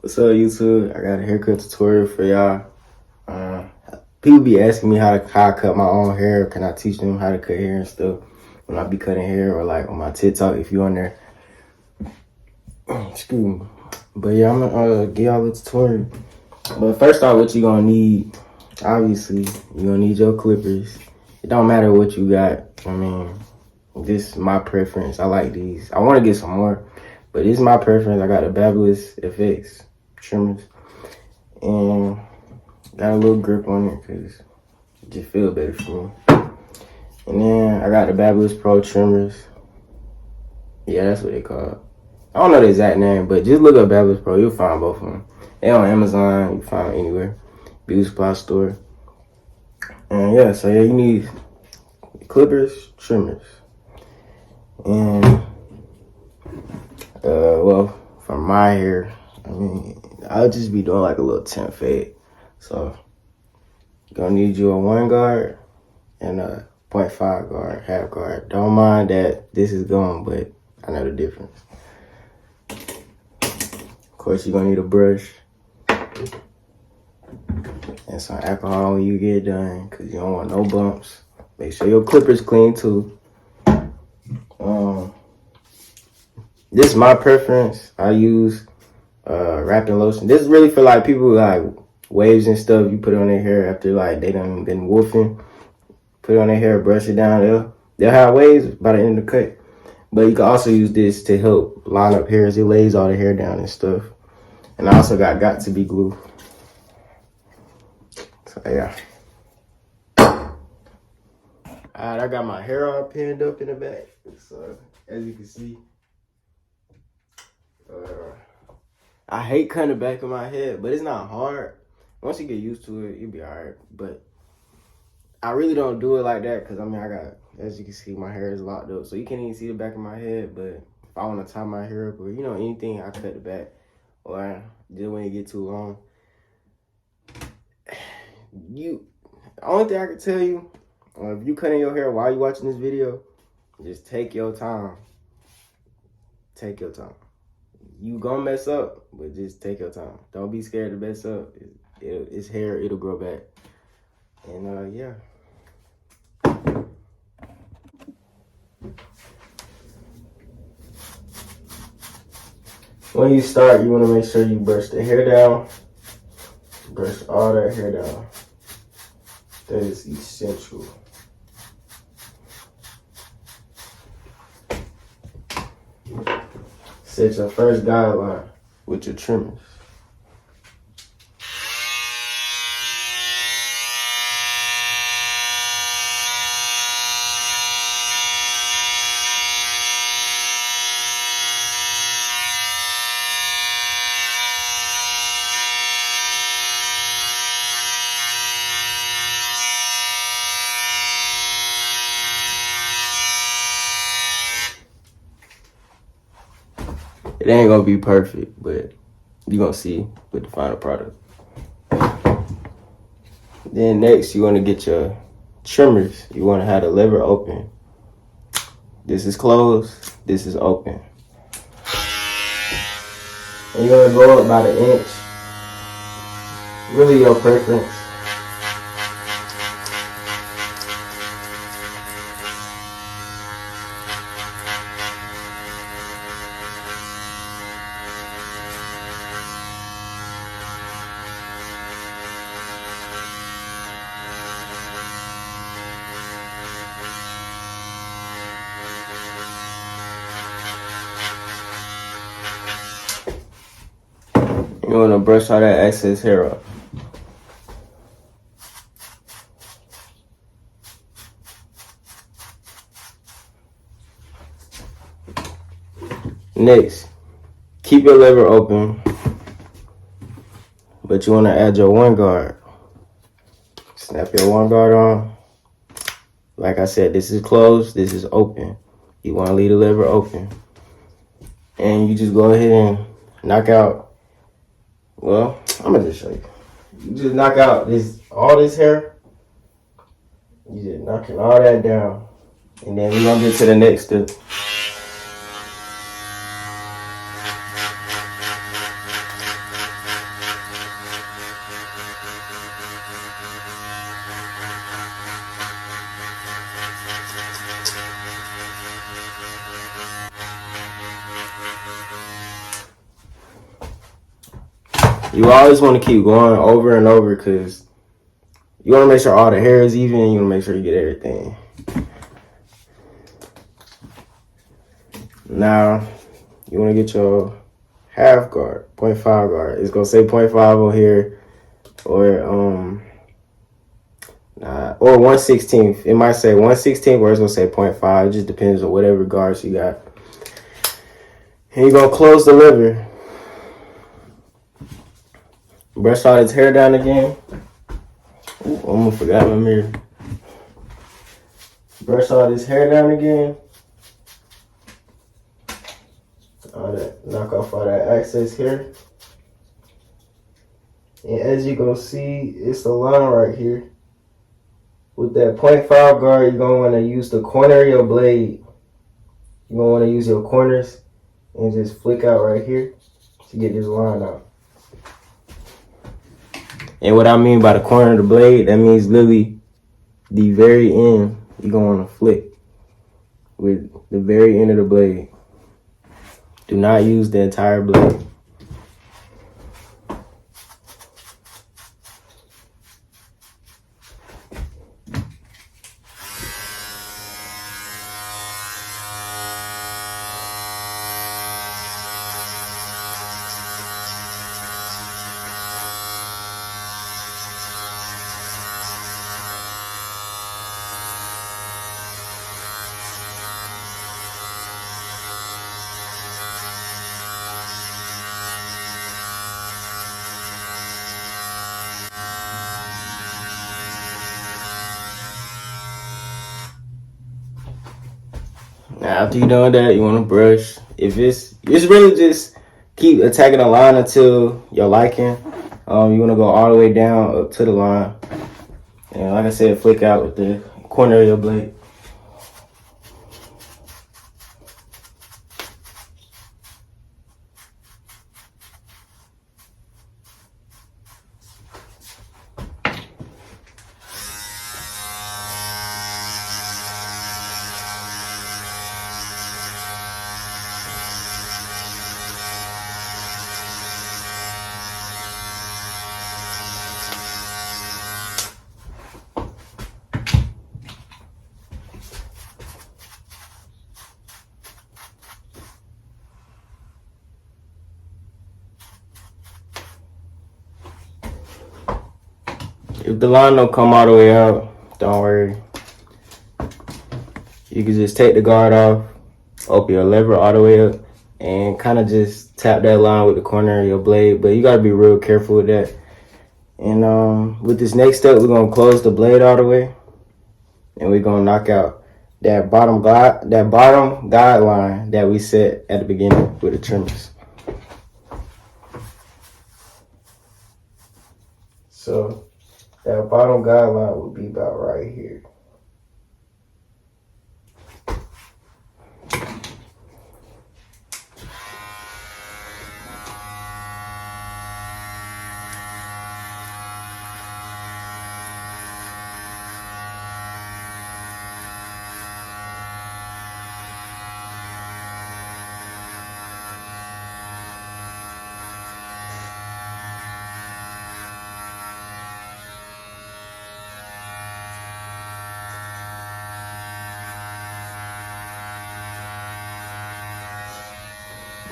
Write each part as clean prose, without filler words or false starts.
What's up, YouTube? I got a haircut tutorial for y'all. People be asking me how I cut my own hair. Can I teach them how to cut hair and stuff when I be cutting hair, or like on my TikTok if you on there? Excuse me. But yeah, I'm gonna give y'all a tutorial. But first off, what you gonna need? Obviously, you gonna need your clippers. It don't matter what you got. I mean, this is my preference. I like these. I want to get some more, but this is my preference. I got the Babyliss FX trimmers, and got a little grip on it because it just feel better for me. And then I got the Babyliss Pro trimmers. Yeah, that's what they call it. I don't know the exact name, but just look up Babyliss Pro. You'll find both of them. They on Amazon. You can find them anywhere. Beauty supply store. And yeah, so yeah, you need clippers, trimmers, and well, for my hair, I mean, I'll just be doing like a little temp fade. So you're gonna need you a 1 guard and a 0.5 guard, half guard. Don't mind that this is gone, but I know the difference. Of course, you're gonna need a brush and some alcohol when you get done, because you don't want no bumps. Make sure your clipper's clean too. This is my preference. I use wrapping lotion. This is really for like people who like waves and stuff. You put it on their hair after like they done been woofing. Put it on their hair, brush it down. They'll have waves by the end of the cut. But you can also use this to help line up hairs. It lays all the hair down and stuff. And I also got to be glue. So yeah. Alright, I got my hair all pinned up in the back. So as you can see, I hate cutting the back of my head, but it's not hard. Once you get used to it, you'll be alright. But I really don't do it like that because I mean, I got, as you can see, my hair is locked up. So you can't even see the back of my head. But if I want to tie my hair up or, you know, anything, I cut the back. Or just when it get too long. The only thing I can tell you, if you cutting your hair while you watching this video, just take your time. Take your time. You gonna mess up, but just take your time. Don't be scared to mess up. It's hair, it'll grow back. And yeah. When you start, you want to make sure you brush the hair down. Brush all that hair down. That is essential. Set your first guideline with your trimmers. It ain't gonna be perfect, but you're gonna see with the final product. Then next, you wanna get your trimmers. You wanna have the lever open. This is closed, this is open. And you're gonna go up about 1 inch. Really your preference. You want to brush all that excess hair up. Next, keep your lever open, but you want to add your 1 guard. Snap your 1 guard on. Like I said, this is closed, this is open. You want to leave the lever open. And you just go ahead and knock out. Well, I'm gonna just show you. You just knock out all this hair. You just knocking all that down. And then we're gonna get to the next step. You always want to keep going over and over because you want to make sure all the hair is even. You want to make sure you get everything. Now, you want to get your half guard, 0.5 guard. It's going to say 0.5 on here or 1/16. It might say 1/16 or it's going to say 0.5. It just depends on whatever guards you got. And you're going to close the liver. Brush all his hair down again. Ooh, almost forgot my mirror. Brush all his hair down again. All that, knock off all that excess hair. And as you gonna see, it's the line right here. With that 0.5 guard, you're gonna want to use the corner of your blade. You're gonna want to use your corners and just flick out right here to get this line out. And what I mean by the corner of the blade, that means literally the very end. You're gonna want to flick with the very end of the blade. Do not use the entire blade. Now, after you done that, you want to brush. If it's really just keep attacking the line until your liking. You want to go all the way down up to the line. And like I said, flick out with the corner of your blade. If the line don't come all the way out, don't worry. You can just take the guard off, open your lever all the way up, and kind of just tap that line with the corner of your blade. But you got to be real careful with that. And with this next step, we're going to close the blade all the way. And we're going to knock out that bottom guideline that we set at the beginning with the trimmers. So that bottom guideline would be about right here.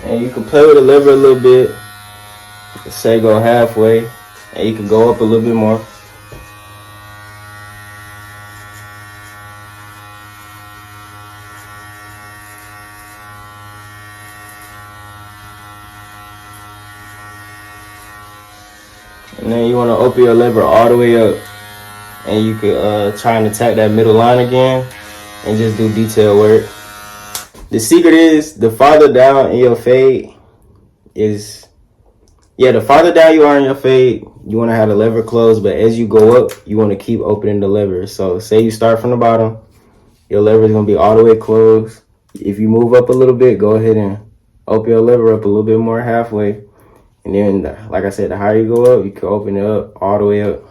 And you can play with the lever a little bit. Say go halfway, and you can go up a little bit more. And then you want to open your lever all the way up, and you can try and attack that middle line again, and just do detail work. The secret is the farther down in your fade is, the farther down you are in your fade, you want to have the lever closed, but as you go up, you want to keep opening the lever. So say you start from the bottom, your lever is going to be all the way closed. If you move up a little bit, go ahead and open your lever up a little bit more halfway. And then, like I said, the higher you go up, you can open it up all the way up.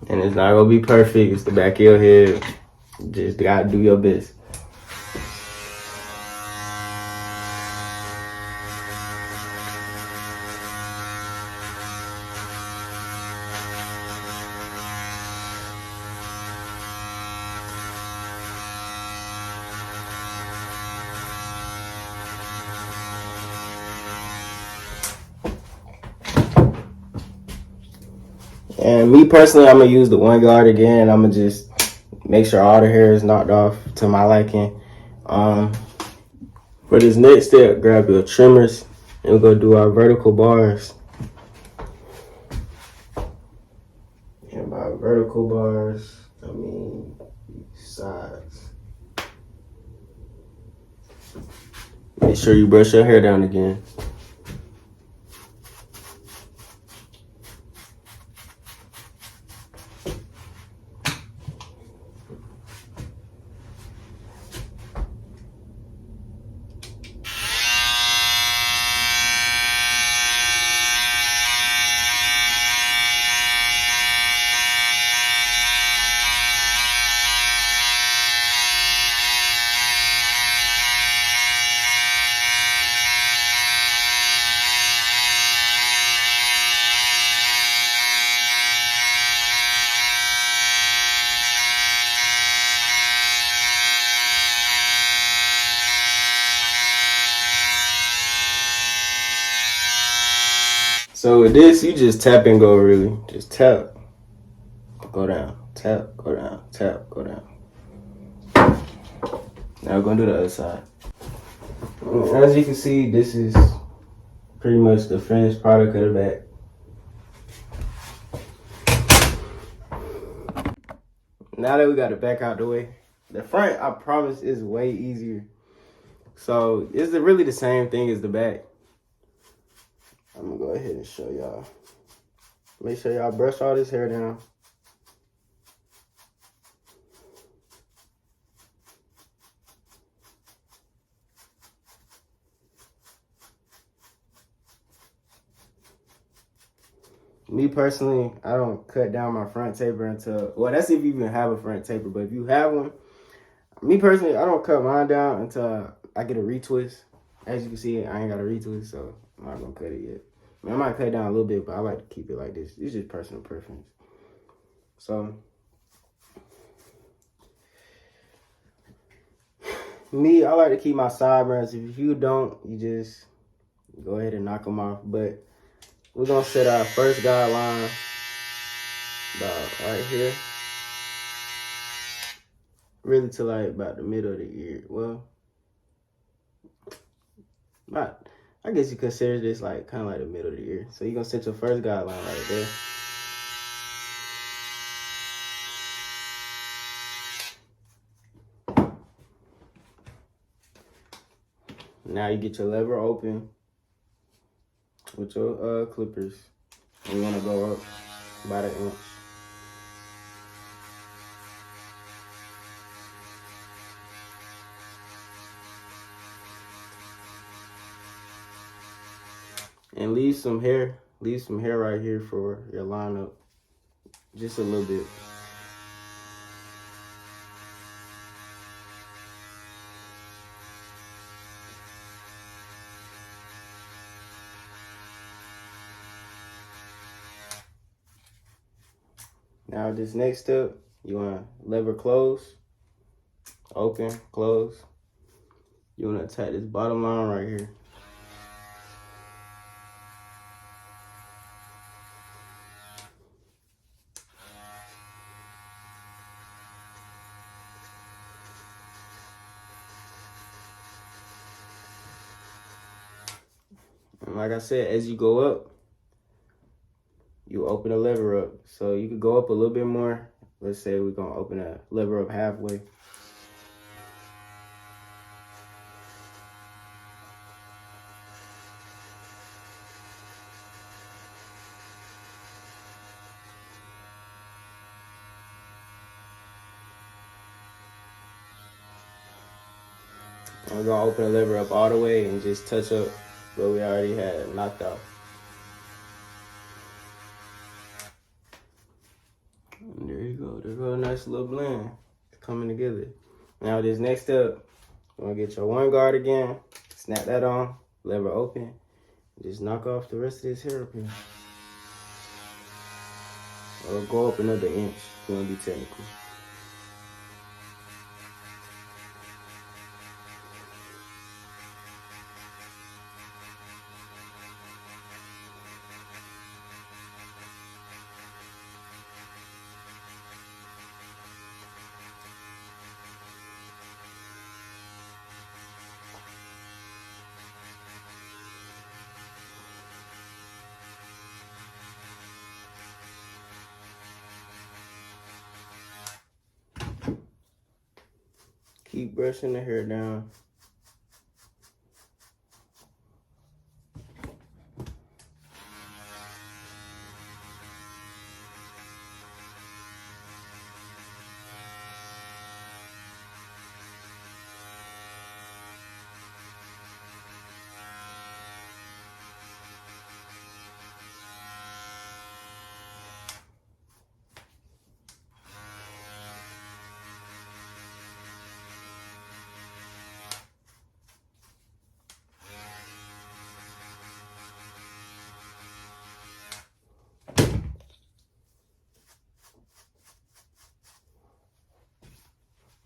And it's not gonna be perfect. It's the back of your head. Just gotta do your best. And me personally, I'm gonna use the one guard again. I'm gonna just make sure all the hair is knocked off to my liking. For this next step, grab your trimmers and we're gonna do our vertical bars. And by vertical bars, I mean sides. Make sure you brush your hair down again. So with this, you just tap and go, really. Just tap, go down, tap, go down, tap, go down. Now we're gonna do the other side. As you can see, this is pretty much the finished product of the back. Now that we got the back out the way, the front, I promise, is way easier. So it's really the same thing as the back. I'm gonna go ahead and show y'all. Make sure y'all brush all this hair down. Me personally, I don't cut down my front taper until, well, that's if you even have a front taper, but if you have one, me personally, I don't cut mine down until I get a retwist. As you can see, I ain't got a retwist, so I'm not gonna cut it yet. I mean, I might cut it down a little bit, but I like to keep it like this. It's just personal preference. So, me, I like to keep my sideburns. If you don't, you just go ahead and knock them off. But we're gonna set our first guideline about right here. Really to like about the middle of the ear. Well, about, I guess you consider this like kind of like the middle of the ear. So you're gonna set your first guideline right there. Now you get your lever open with your clippers. You want to go up about 1 inch. And leave some hair right here for your lineup. Just a little bit. Now this next step, you want to lever close, open, close. You want to attack this bottom line right here. And like I said, as you go up, you open the lever up. So you could go up a little bit more. Let's say we're gonna open a lever up halfway. And we're gonna open the lever up all the way and just touch up what we already had knocked out. go. There go a nice little blend. It's coming together. Now this next step, you're gonna get your one guard again. Snap that on. Lever open. Just knock off the rest of this hair up here. Or go up another inch. If you wanna be technical. Keep brushing the hair down.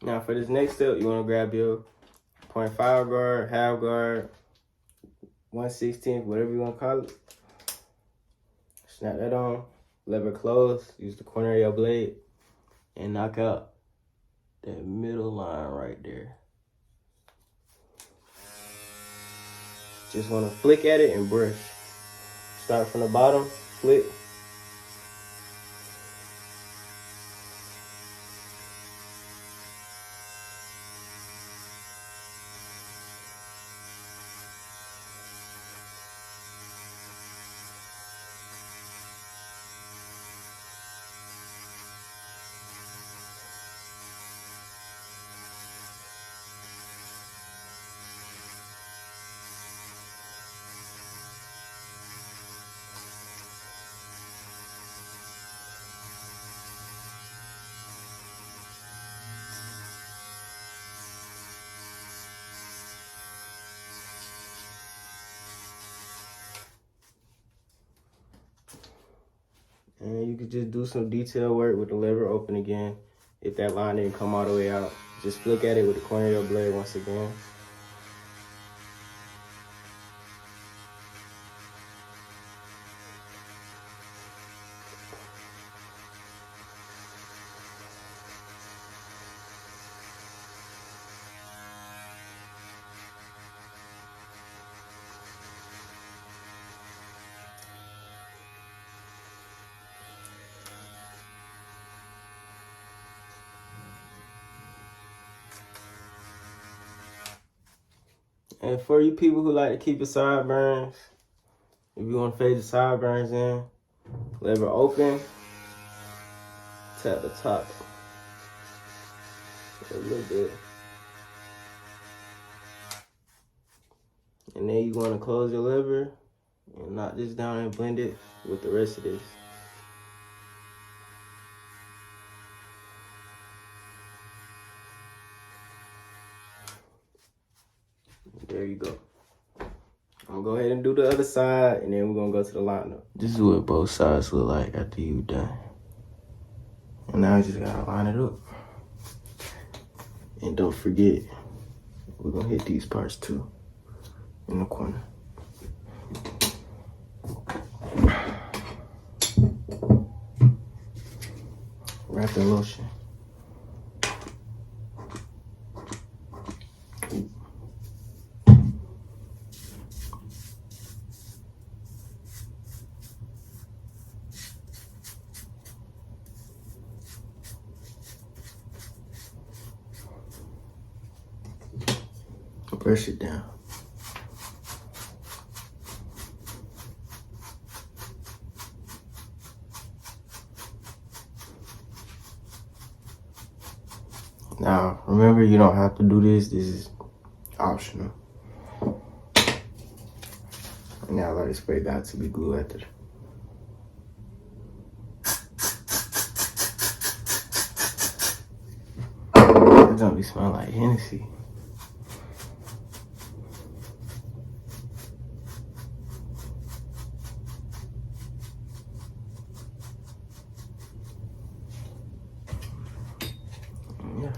Now for this next step, you want to grab your 0.5 guard, half guard, 1/16, whatever you want to call it. Snap that on, lever close, use the corner of your blade, and knock out that middle line right there. Just want to flick at it and brush. Start from the bottom, flick. And you could just do some detail work with the lever open again. If that line didn't come all the way out, just flick at it with the corner of your blade once again. And for you people who like to keep your sideburns, if you want to fade the sideburns in, lever open, tap the top a little bit. And then you want to close your lever and knock this down and blend it with the rest of this. There you go. I'm gonna go ahead and do the other side, and then we're gonna go to the lineup. This is what both sides look like after you're done. And now you just gotta line it up. And don't forget, we're gonna hit these parts too, in the corner. Wrap the lotion. Brush it down. Now, remember, you don't have to do this. This is optional. And now let it spray down to be glue after. don't be smelling like Hennessy. Yeah.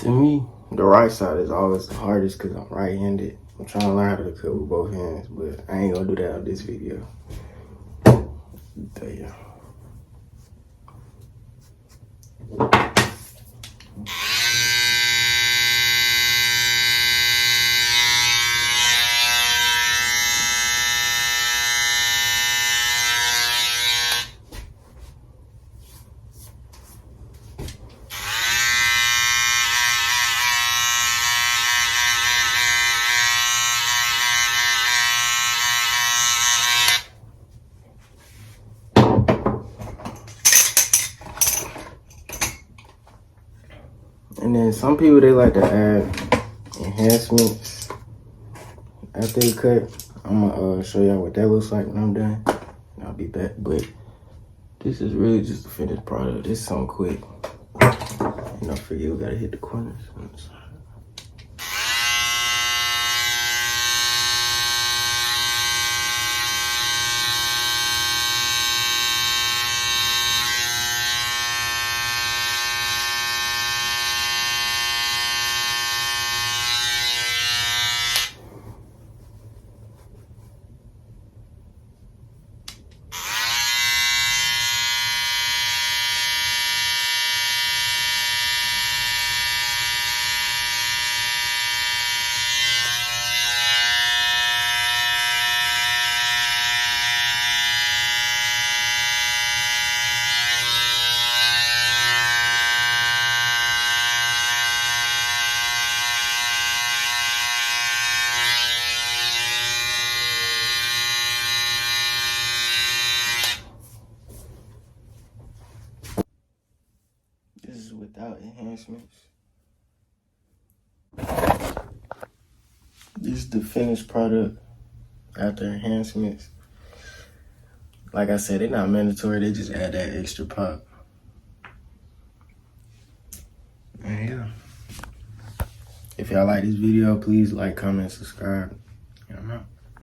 To me, the right side is always the hardest because I'm right-handed. I'm trying to learn how to cut with both hands, but I ain't gonna do that on this video. But yeah. then some people, they like to add enhancements after they cut. I'm gonna show y'all what that looks like when I'm done. I'll be back, but this is really just the finished product. This is something quick. And don't forget, we gotta hit the corners on the side. This is without enhancements. This is the finished product after enhancements. Like I said, they're not mandatory. They just add that extra pop. And yeah. If y'all like this video, please like, comment, subscribe. And I'm out.